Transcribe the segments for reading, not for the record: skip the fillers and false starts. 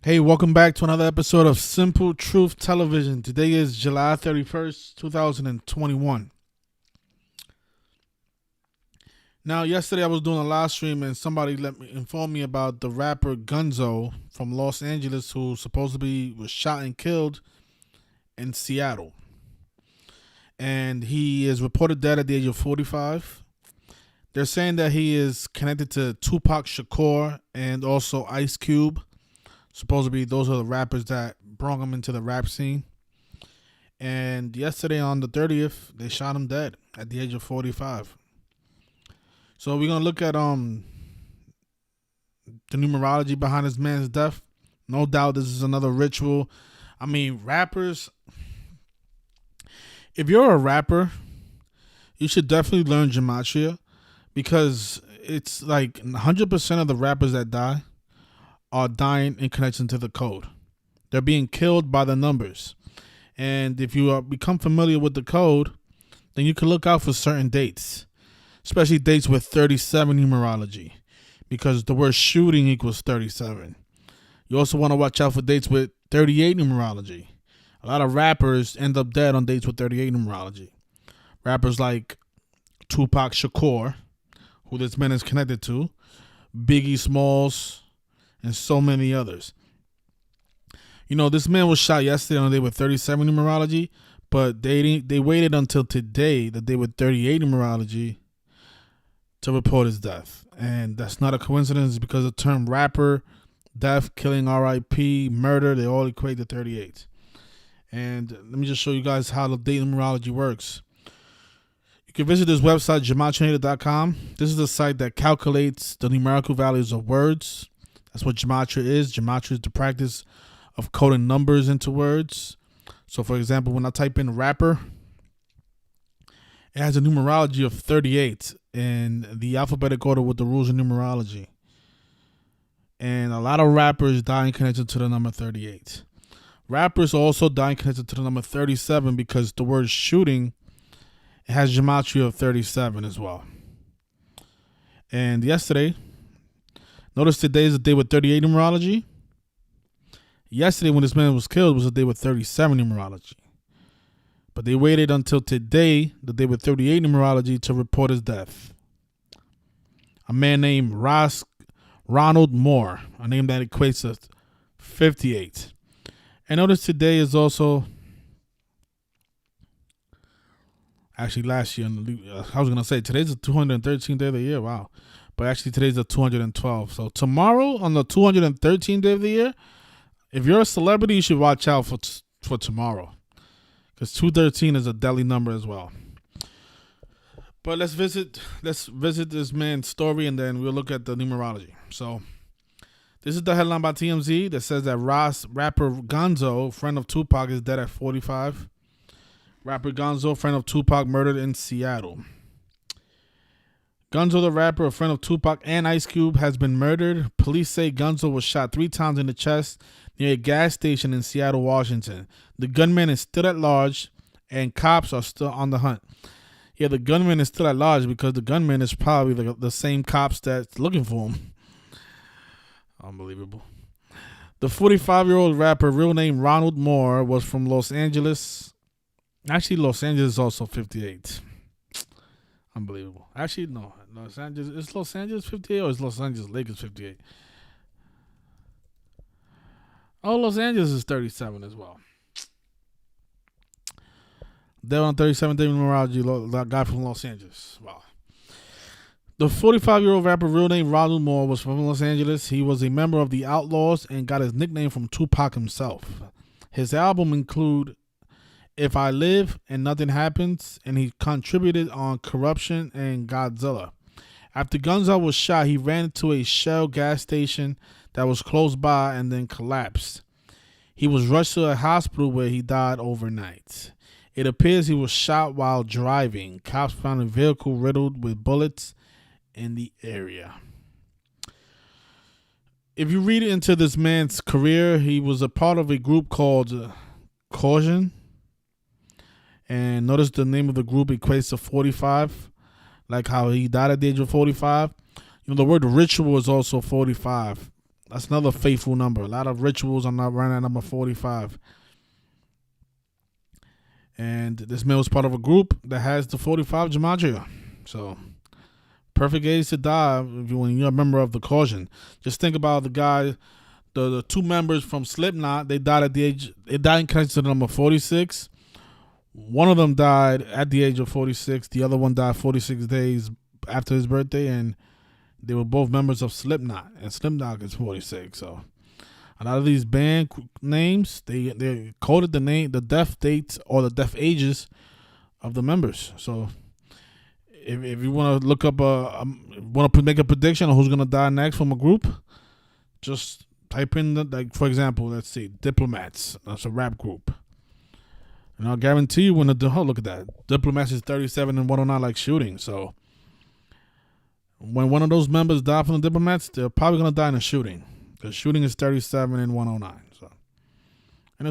Hey, welcome back to another episode of Simple Truth Television. Today is July 31st, 2021. Now, yesterday I was doing a live stream and somebody inform me about the rapper Gonzoe from Los Angeles who supposedly was shot and killed in Seattle. And he is reported dead at the age of 45. They're saying that he is connected to Tupac Shakur and also Ice Cube. Supposedly, those are the rappers that brought him into the rap scene. And yesterday, on the 30th, they shot him dead at the age of 45. So we're gonna look at the numerology behind this man's death. No doubt, this is another ritual. I mean, rappers. If you're a rapper, you should definitely learn gematria because it's like 100% of the rappers that die are dying in connection to the code. They're being killed by the numbers. And if you become familiar with the code, then you can look out for certain dates, especially dates with 37 numerology, because the word shooting equals 37. You also want to watch out for dates with 38 numerology. A lot of rappers end up dead on dates with 38 numerology. Rappers like Tupac Shakur, who this man is connected to, Biggie Smalls, and so many others. You know, this man was shot yesterday on a day with 37 numerology, but they waited until today, the day with 38 numerology, to report his death. And that's not a coincidence because the term rapper, death, killing, RIP, murder, they all equate to 38. And let me just show you guys how the date numerology works. You can visit this website, gematrianator.com. This is the site that calculates the numerical values of words. That's what gematria is. Gematria is the practice of coding numbers into words. So, for example, when I type in rapper, it has a numerology of 38 in the alphabetic order with the rules of numerology. And a lot of rappers die in connection to the number 38. Rappers also die in connection to the number 37 because the word shooting, it has gematria of 37 as well. And yesterday, notice today is a day with 38 numerology. Yesterday, when this man was killed, was a day with 37 numerology. But they waited until today, the day with 38 numerology, to report his death. A man named Ronald Moore, a name that equates to 58. And notice today is also, actually last year, I was going to say today's the 213th day of the year. Wow. But actually today's the 212th. So tomorrow on the 213th day of the year, if you're a celebrity, you should watch out for tomorrow. Because 213 is a deadly number as well. But let's visit this man's story and then we'll look at the numerology. So this is the headline by TMZ that says that rapper Gonzoe, friend of Tupac, is dead at 45. Rapper Gonzoe, friend of Tupac, murdered in Seattle. Gonzoe, the rapper, a friend of Tupac and Ice Cube, has been murdered. Police say Gonzoe was shot 3 times in the chest near a gas station in Seattle, Washington. The gunman is still at large, and cops are still on the hunt. Yeah, the gunman is still at large because the gunman is probably the same cops that's looking for him. Unbelievable. The 45-year-old rapper, real name Ronald Moore, was from Los Angeles. Actually, Los Angeles is also 58. Unbelievable. Actually, no. Los Angeles, is Los Angeles 58 or is Los Angeles Lakers 58? Oh, Los Angeles is 37 as well. They're on 37 day numerology, that guy from Los Angeles. Wow. The 45-year-old rapper, real name Ronald Moore, was from Los Angeles. He was a member of the Outlaws and got his nickname from Tupac himself. His album include If I Live and Nothing Happens, and he contributed on Corruption and Godzilla. After Gonzoe was shot, he ran into a Shell gas station that was close by and then collapsed. He was rushed to a hospital where he died overnight. It appears he was shot while driving. Cops found a vehicle riddled with bullets in the area. If you read into this man's career, he was a part of a group called Caution. And notice the name of the group equates to 45, like how he died at the age of 45. You know, the word ritual is also 45. That's another faithful number. A lot of rituals. I'm not running at number 45. And this man was part of a group that has the 45 gematria. So, perfect age to die when you're a member of the caution. Just think about the guy, the two members from Slipknot. They died in connection to the number 46. One of them died at the age of 46. The other one died 46 days after his birthday, and they were both members of Slipknot, and Slipknot is 46. So a lot of these band names, they coded the death dates or the death ages of the members. So if you want to look up want to make a prediction on who's gonna die next from a group, just type in for example, let's see, Diplomats. That's a rap group. And I'll guarantee you look at that. Diplomats is 37 and 109 like Shooting. So when one of those members die from the Diplomats, they're probably going to die in a Shooting. Because Shooting is 37 and 109. So, and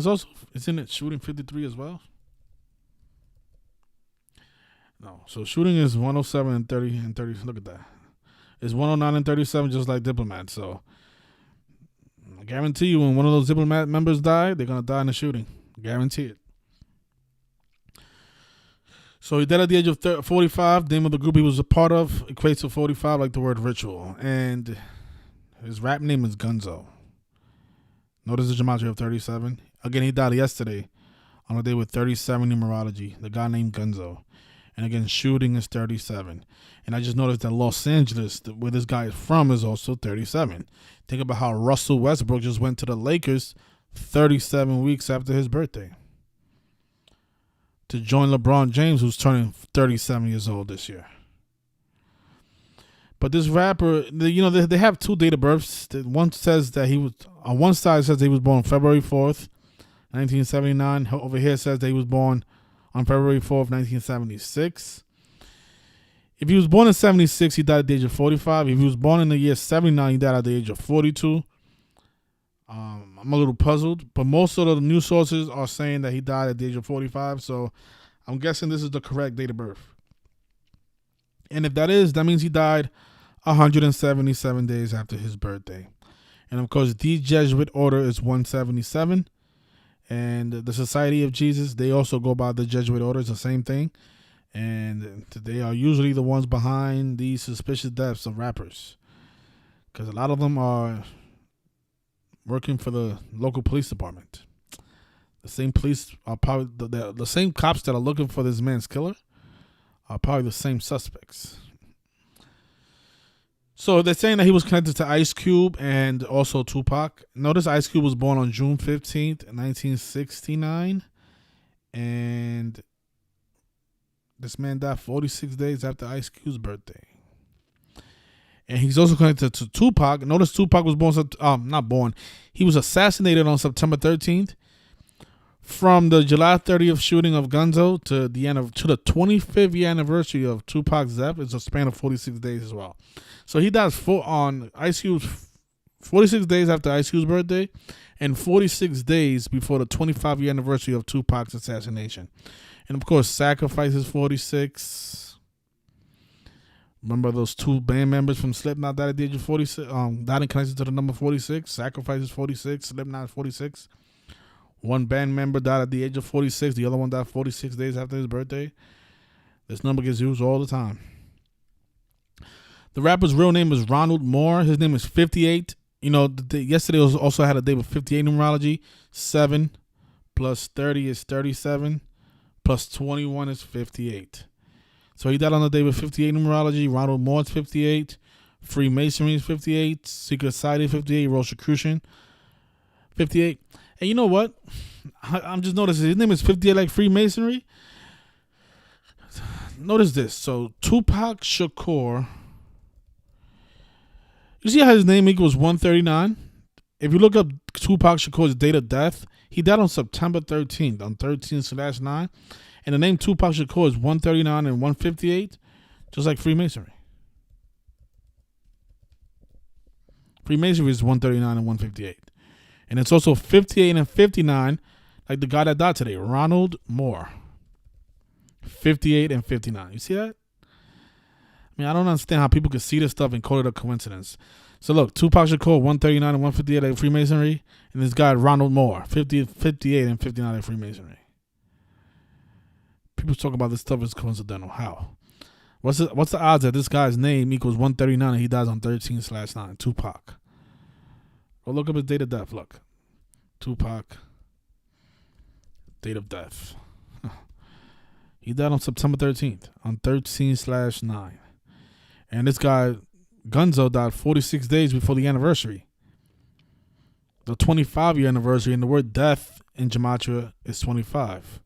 isn't it Shooting 53 as well? No. So Shooting is 107 and 30. Look at that. It's 109 and 37 just like Diplomats. So I guarantee you when one of those Diplomat members die, they're going to die in a Shooting. Guarantee it. So he died at the age of 45. The name of the group he was a part of equates to 45 like the word ritual. And his rap name is Gonzoe. Notice the gematria of 37. Again, he died yesterday on a day with 37 numerology. The guy named Gonzoe. And again, Shooting is 37. And I just noticed that Los Angeles, where this guy is from, is also 37. Think about how Russell Westbrook just went to the Lakers 37 weeks after his birthday to join LeBron James, who's turning 37 years old this year. But this rapper, they have two date of births. One says that he was, on one side says he was born February 4th, 1979. Over here says that he was born on February 4th, 1976. If he was born in 76, he died at the age of 45. If he was born in the year 79, he died at the age of 42. I'm a little puzzled, but most of the news sources are saying that he died at the age of 45, so I'm guessing this is the correct date of birth. And if that is, that means he died 177 days after his birthday. And of course, the Jesuit order is 177, and the Society of Jesus, they also go by the Jesuit order. It's the same thing, and they are usually the ones behind these suspicious deaths of rappers, because a lot of them are working for the local police department. The same police are probably the same cops that are looking for this man's killer are probably the same suspects. So they're saying that he was connected to Ice Cube and also Tupac. Notice Ice Cube was born on June 15th, 1969. And this man died 46 days after Ice Cube's birthday. And he's also connected to Tupac. Notice Tupac was he was assassinated on September 13th. From the July 30th shooting of Gonzoe to the 25th year anniversary of Tupac's death, it's a span of 46 days as well. So he dies on Ice Cube's 46 days after Ice Cube's birthday, and 46 days before the 25-year anniversary of Tupac's assassination. And of course, Sacrifice is 46. Remember those two band members from Slipknot died at the age of 46? Died in connection to the number 46. Sacrifice is 46. Slipknot is 46. One band member died at the age of 46. The other one died 46 days after his birthday. This number gets used all the time. The rapper's real name is Ronald Moore. His name is 58. Yesterday also had a day with 58 numerology. 7 plus 30 is 37. Plus 21 is 58. So he died on the day with 58 numerology. Ronald Moore is 58. Freemasonry is 58. Secret Society 58. Rosicrucian 58. And you know what? I'm just noticing his name is 58 like Freemasonry. Notice this. So Tupac Shakur. You see how his name equals 139? If you look up Tupac Shakur's date of death, he died on September 13th, on 13/9. And the name Tupac Shakur is 139 and 158, just like Freemasonry. Freemasonry is 139 and 158. And it's also 58 and 59, like the guy that died today, Ronald Moore. 58 and 59. You see that? I mean, I don't understand how people can see this stuff and call it a coincidence. So look, Tupac Shakur 139 and 158 at Freemasonry, and this guy Ronald Moore 58 and 59 at Freemasonry. People talk about this stuff as coincidental. How? What's the odds that this guy's name equals 139 and he dies on 13/9? Tupac. Well, look up his date of death. Look, Tupac. Date of death. He died on September 13th on 13/9, and this guy Gonzoe died 46 days before the anniversary. The 25-year anniversary, and the word death in Gematria is 25.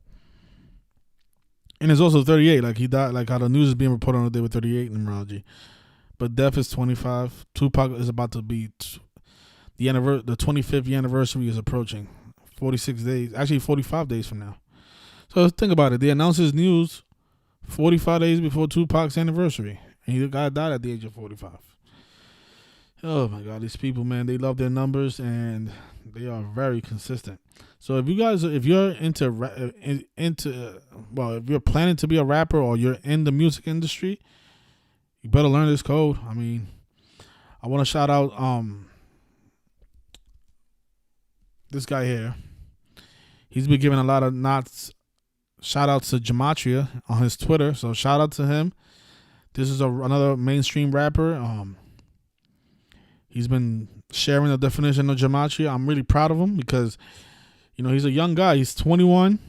And it's also 38, like he died, like how the news is being reported on the day with 38 in numerology. But death is 25. Tupac is about to be, the 25th year anniversary is approaching. 46 days, actually 45 days from now. So think about it. They announced his news 45 days before Tupac's anniversary. And the guy died at the age of 45. Oh my God, these people, man, they love their numbers and they are very consistent. So if you're if you're planning to be a rapper or you're in the music industry, you better learn this code. I mean, I want to shout out this guy here. He's been giving a lot of shout outs to Gematria on his Twitter. So shout out to him. This is another mainstream rapper. He's been sharing the definition of Gematria. I'm really proud of him because, he's a young guy. He's 21.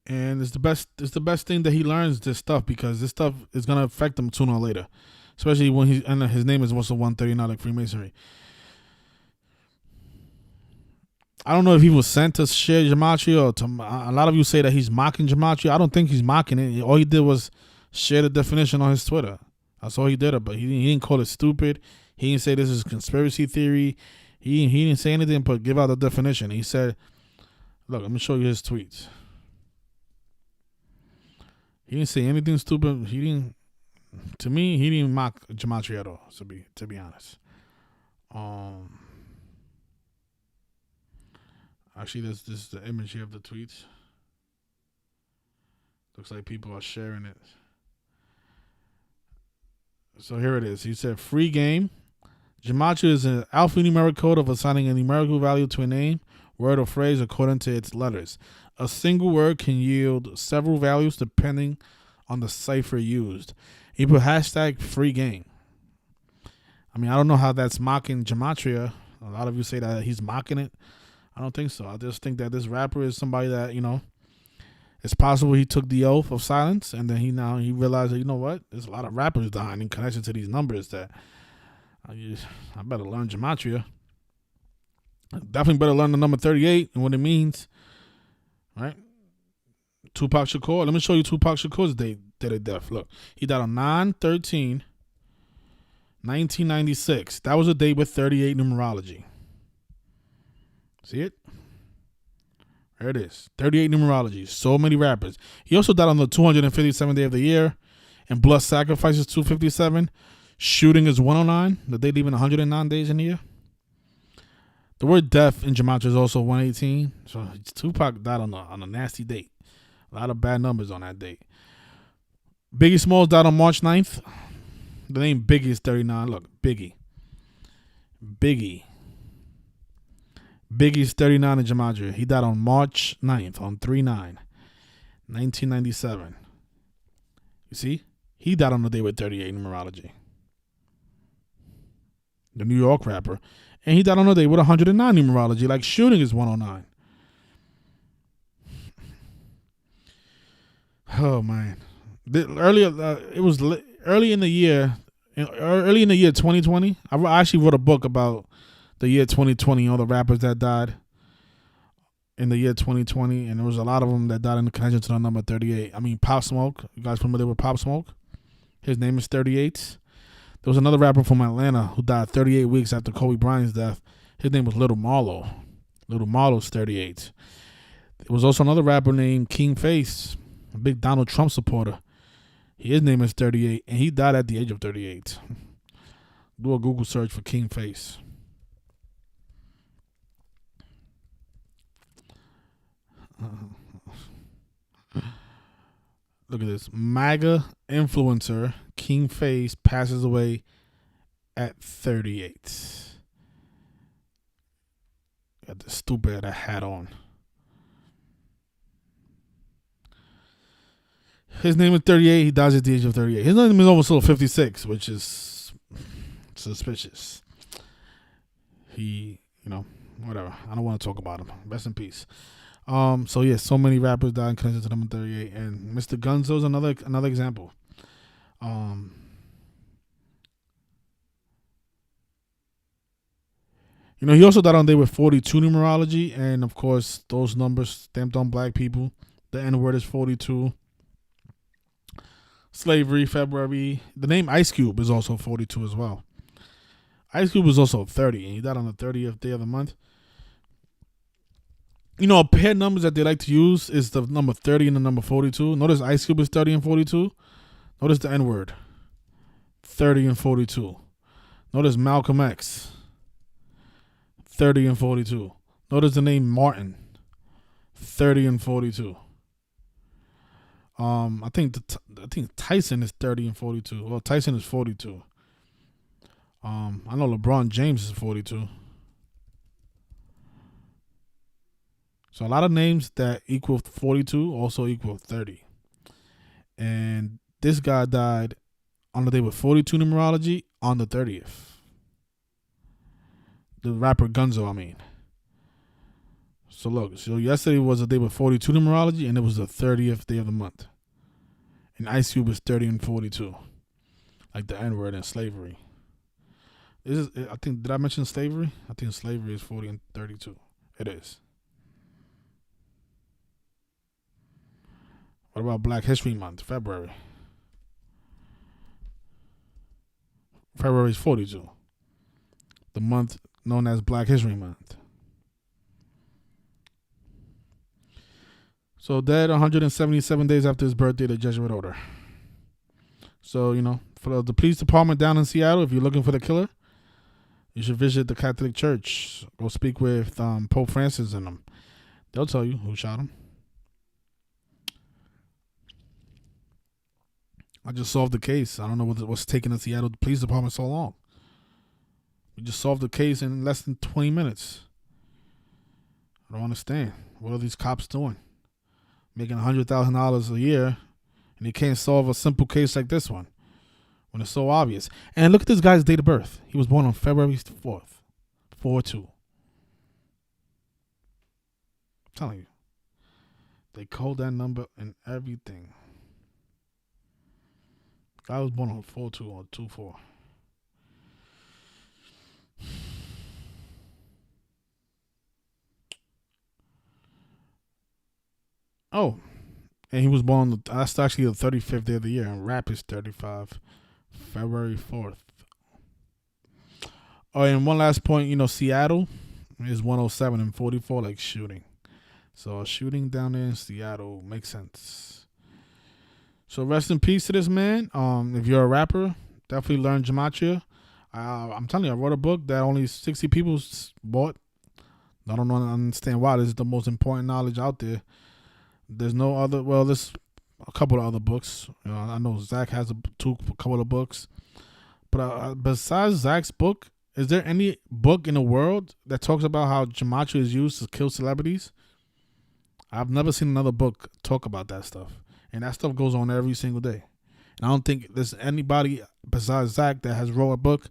And it's the best thing that he learns this stuff, because this stuff is going to affect him sooner or later. Especially when his name is also 139 like Freemasonry. I don't know if he was sent to share Gematria or a lot of you say that he's mocking Gematria. I don't think he's mocking it. All he did was share the definition on his Twitter. That's all he did. But he didn't call it stupid. He didn't say this is conspiracy theory. He didn't say anything but give out the definition. He said, look, let me show you his tweets. He didn't say anything stupid. To me, he didn't mock Gematria at all, to be honest. Actually, this is the image here of the tweets. Looks like people are sharing it. So here it is. He said, free game. Gematria is an alphanumeric code of assigning a numerical value to a name, word, or phrase according to its letters. A single word can yield several values depending on the cipher used. He put hashtag free game. I mean, I don't know how that's mocking Gematria. A lot of you say that he's mocking it. I don't think so. I just think that this rapper is somebody that, it's possible he took the oath of silence, and then he realized that, you know what, there's a lot of rappers dying in connection to these numbers that I better learn Gematria. I definitely better learn the number 38 and what it means. Right? Tupac Shakur. Let me show you Tupac Shakur's date of death. Look, he died on 9/13/1996. That was a date with 38 numerology. See it? There it is. 38 numerology. So many rappers. He also died on the 257th day of the year. And blood sacrifice is 257. Shooting is 109. The day leaving 109 days in the year. The word death in Gematria is also 118. So Tupac died on a nasty date. A lot of bad numbers on that date. Biggie Smalls died on March 9th. The name Biggie is 39. Look, Biggie's 39 in Gematria. He died on March 9th, on 3/9/1997. You see? He died on the day with 38 numerology. The New York rapper. And he died on the day with 109 numerology. Like shooting is 109. Oh, man. Early in the year 2020, I actually wrote a book about the year 2020, all the rappers that died in the year 2020, and there was a lot of them that died in connection to the number 38. I mean, Pop Smoke. You guys familiar with Pop Smoke? His name is 38. There was another rapper from Atlanta who died 38 weeks after Kobe Bryant's death. His name was Little Marlo. Little Marlo's 38. There was also another rapper named King Face, a big Donald Trump supporter. His name is 38, and he died at the age of 38. Do a Google search for King Face. Look at this. MAGA influencer King Face passes away at 38. Got the stupid hat on. His name is 38. He dies at the age of 38. His name is almost still 56, which is suspicious. He, whatever. I don't want to talk about him. Rest in peace. So yeah, so many rappers died in connection to number 38, and Mr. Gonzoe is another example. He also died on day with 42 numerology, and of course, those numbers stamped on black people. The N word is 42. Slavery, February. The name Ice Cube is also 42 as well. Ice Cube was also 30, and he died on the 30th day of the month. A pair of numbers that they like to use is the number 30 and the number 42. Notice Ice Cube is 30 and 42. Notice the N word, 30 and 42. Notice Malcolm X, 30 and 42. Notice the name Martin, 30 and 42. I think Tyson is 30 and 42. Well, Tyson is 42. I know LeBron James is 42. So a lot of names that equal 42 also equal 30. And this guy died on the day with 42 numerology on the 30th. The rapper Gonzoe, I mean. So look, yesterday was the day with 42 numerology, and it was the 30th day of the month. And Ice Cube is 30 and 42. Like the N-word and slavery. Did I mention slavery? I think slavery is 40 and 32. It is. What about Black History Month, February? February is 42. The month known as Black History Month. So dead 177 days after his birthday, the Jesuit order. So, for the police department down in Seattle, if you're looking for the killer, you should visit the Catholic Church. Go speak with Pope Francis and them. They'll tell you who shot him. I just solved the case. I don't know what's taking the Seattle Police Department so long. We just solved the case in less than 20 minutes. I don't understand. What are these cops doing? Making $100,000 a year, and they can't solve a simple case like this one when it's so obvious. And look at this guy's date of birth. He was born on February 4th, 4-2. I'm telling you. They code that number and everything. Guy was born on 4-2 or 2-4. Oh, and he was born on that's actually the 35th day of the year, and rap is 35, February 4th. Oh, and one last point, Seattle is 107 and 44, like shooting. So a shooting down there in Seattle makes sense. So rest in peace to this man. If you're a rapper, definitely learn gematria. I'm telling you, I wrote a book that only 60 people bought. I don't understand why. This is the most important knowledge out there. There's no other. Well, there's a couple of other books. I know Zach has a couple of books. But besides Zach's book, is there any book in the world that talks about how gematria is used to kill celebrities? I've never seen another book talk about that stuff. And that stuff goes on every single day. And I don't think there's anybody besides Zach that has wrote a book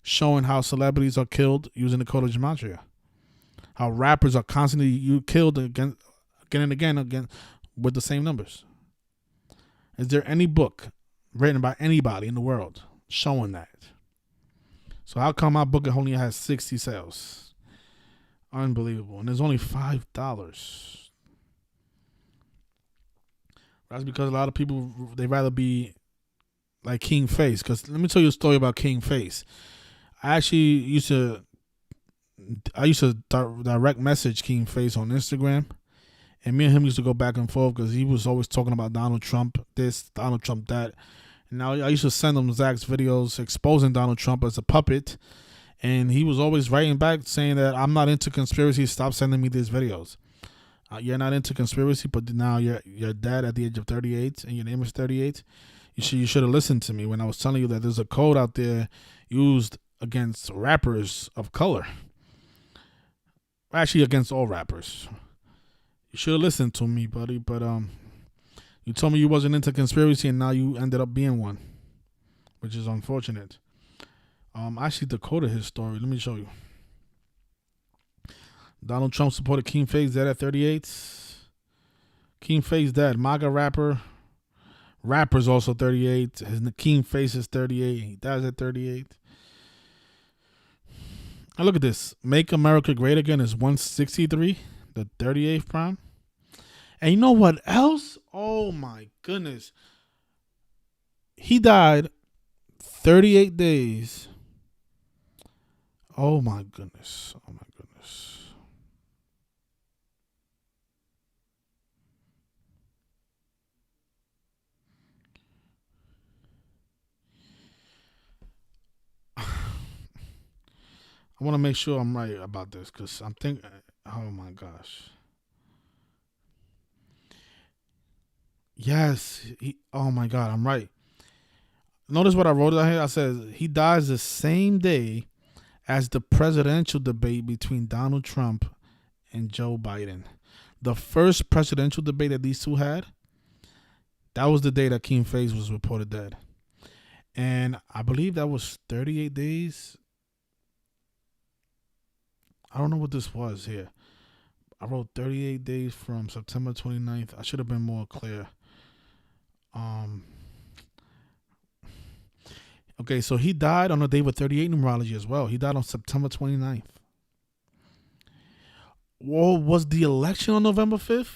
showing how celebrities are killed using the code of gematria. How rappers are constantly killed again and again with the same numbers. Is there any book written by anybody in the world showing that? So how come my book only has 60 sales? Unbelievable. And there's only $5. That's because a lot of people, they'd rather be like King Face. Because let me tell you a story about King Face. I used to direct message King Face on Instagram. And me and him used to go back and forth because he was always talking about Donald Trump this, Donald Trump that. And now I used to send him Zach's videos exposing Donald Trump as a puppet. And he was always writing back saying that I'm not into conspiracy. Stop sending me these videos. You're not into conspiracy, but now you're dead at the age of 38 and your name is 38. You should have listened to me when I was telling you that there's a code out there used against rappers of color. Actually, against all rappers. You should have listened to me, buddy. But you told me you wasn't into conspiracy, and now you ended up being one, which is unfortunate. I actually decoded his story. Let me show you. Donald Trump supported King Faye's dead at 38. King Faye's dead. MAGA rapper. Rapper's also 38. His King Face is 38. He dies at 38. Now look at this. Make America Great Again is 163. The 38th prime. And you know what else? Oh my goodness. He died 38 days. Oh my goodness. Oh my goodness. I want to make sure I'm right about this because I'm thinking, oh my gosh. Yes. Oh my God, I'm right. Notice what I wrote out here. I said he dies the same day as the presidential debate between Donald Trump and Joe Biden. The first presidential debate that these two had, that was the day that King Faze was reported dead. And I believe that was 38 days. I don't know what this was here. I wrote 38 days from September 29th. I should have been more clear. Okay, so he died on a day with 38 numerology as well. He died on September 29th. Well, was the election on November 5th?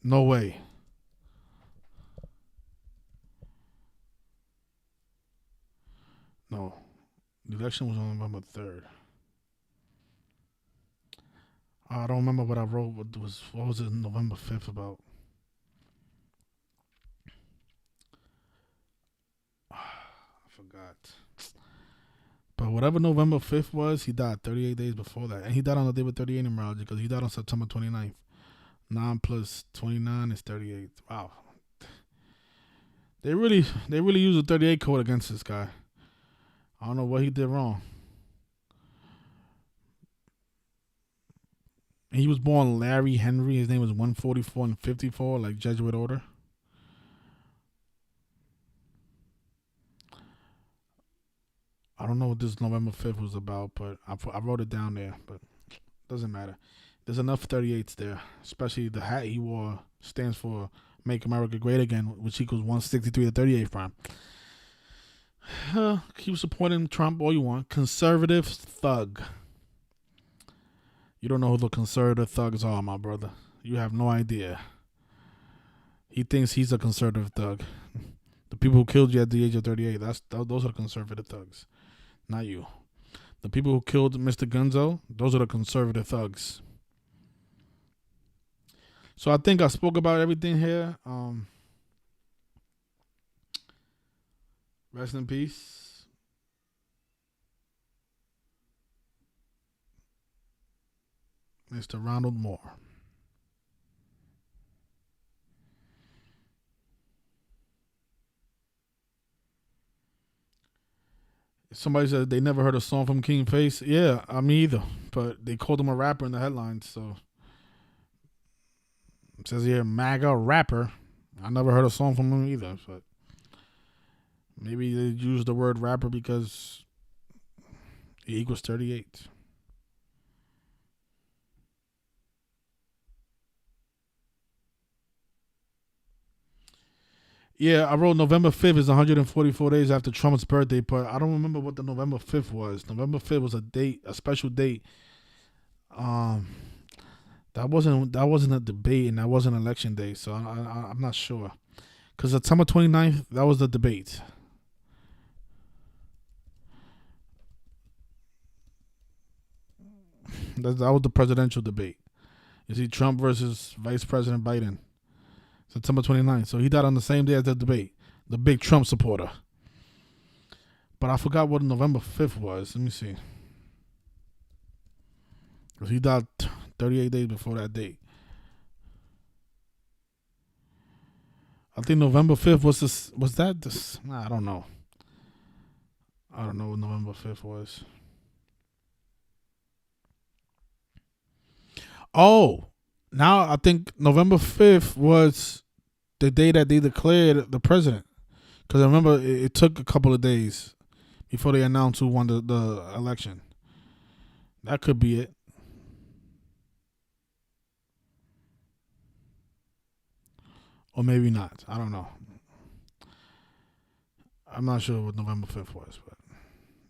No way. No. The election was on November 3rd. I don't remember what I wrote. What was it November 5th about? I forgot. But whatever November 5th was, he died 38 days before that. And he died on the day with 38 numerology because he died on September 29th. 9 plus 29 is 38. Wow. They really use a 38 code against this guy. I don't know what he did wrong. He was born Larry Henry. His name was 144 and 54, like Jesuit order. I don't know what this November 5th was about, but I wrote it down there, but it doesn't matter. There's enough 38s there, especially the hat he wore stands for Make America Great Again, which equals 163 to 38 prime. Keep supporting Trump all you want. Conservative thug. You don't know who the conservative thugs are, my brother. You have no idea. He thinks he's a conservative thug. The people who killed you at the age of 38, those are the conservative thugs, not you. The people who killed Mr. Gonzoe, those are the conservative thugs. So I think I spoke about everything here. Rest in peace. Mr. Ronald Moore. Somebody said they never heard a song from King Face. Yeah, me either. But they called him a rapper in the headlines, so it says here MAGA rapper. I never heard a song from him either, but maybe they used the word rapper because he equals 38. Yeah, I wrote November 5th is 144 days after Trump's birthday, but I don't remember what the November 5th was. November 5th was a special date. Um, that wasn't a debate and that wasn't election day, so I'm not sure. Because September 29th, that was the debate. That was the presidential debate. You see, Trump versus Vice President Biden. September 29th. So he died on the same day as the debate. The big Trump supporter. But I forgot what November 5th was. Let me see. Because he died 38 days before that date. I think November 5th was this. Was that this? Nah, I don't know. I don't know what November 5th was. Oh, now I think November 5th was the day that they declared the president. Because I remember it took a couple of days before they announced who won the election. That could be it. Or maybe not. I don't know. I'm not sure what November 5th was, but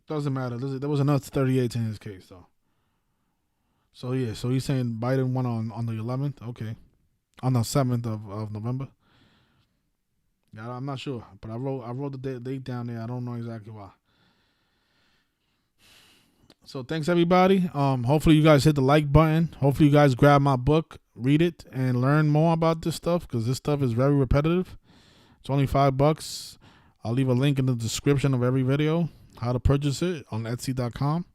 doesn't matter. There was another 38 in his case, though. So, yeah. So he's saying Biden won on the 11th? Okay. On the 7th of November? Yeah, I'm not sure. But I wrote the date down there. I don't know exactly why. So thanks everybody. Hopefully you guys hit the like button. Hopefully you guys grab my book, read it, and learn more about this stuff because this stuff is very repetitive. It's only $5. I'll leave a link in the description of every video how to purchase it on Etsy.com.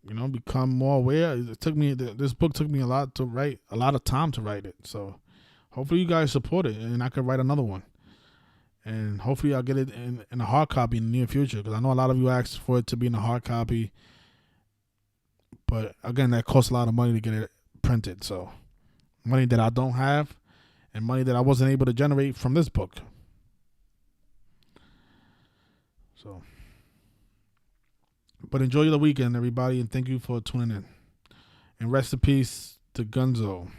Become more aware. This book took me a lot of time to write it. So hopefully you guys support it and I can write another one. And hopefully I'll get it in a hard copy in the near future because I know a lot of you asked for it to be in a hard copy. But again, that costs a lot of money to get it printed. So money that I don't have and money that I wasn't able to generate from this book. So, but enjoy the weekend, everybody, and thank you for tuning in. And rest in peace to Gonzoe.